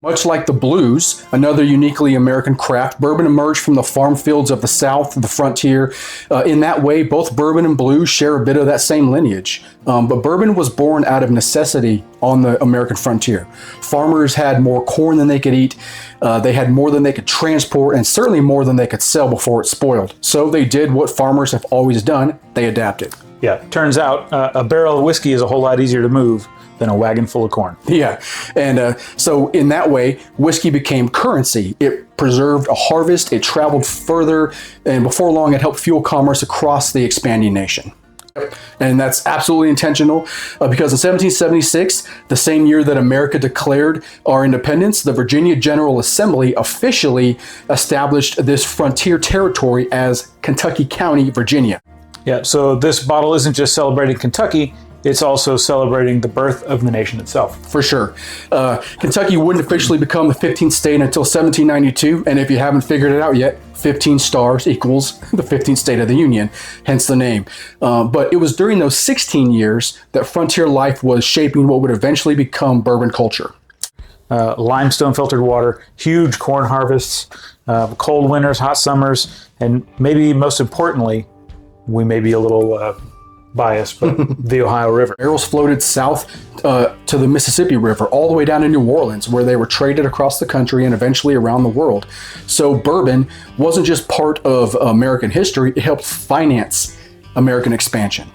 Much like the blues, another uniquely American craft, bourbon emerged from the farm fields of the South, the frontier. In that way, both bourbon and blues share a bit of that same lineage. But bourbon was born out of necessity on the American frontier. Farmers had more corn than they could eat. They had more than they could transport, and certainly more than they could sell before it spoiled. So they did what farmers have always done. They adapted. Yeah, turns out a barrel of whiskey is a whole lot easier to move than a wagon full of corn. Yeah, and so in that way, whiskey became currency. It preserved a harvest, it traveled further, and before long it helped fuel commerce across the expanding nation. And that's absolutely intentional because in 1776, the same year that America declared our independence, the Virginia General Assembly officially established this frontier territory as Kentucky County, Virginia. Yeah, so this bottle isn't just celebrating Kentucky, it's also celebrating the birth of the nation itself. For sure. Kentucky wouldn't officially become the 15th state until 1792, and if you haven't figured it out yet, 15 stars equals the 15th state of the Union, hence the name. But it was during those 16 years that frontier life was shaping what would eventually become bourbon culture. Limestone filtered water, huge corn harvests, cold winters, hot summers, and maybe most importantly, we may be a little biased, but the Ohio River. Barrels floated south to the Mississippi River, all the way down to New Orleans, where they were traded across the country and eventually around the world. So bourbon wasn't just part of American history, it helped finance American expansion.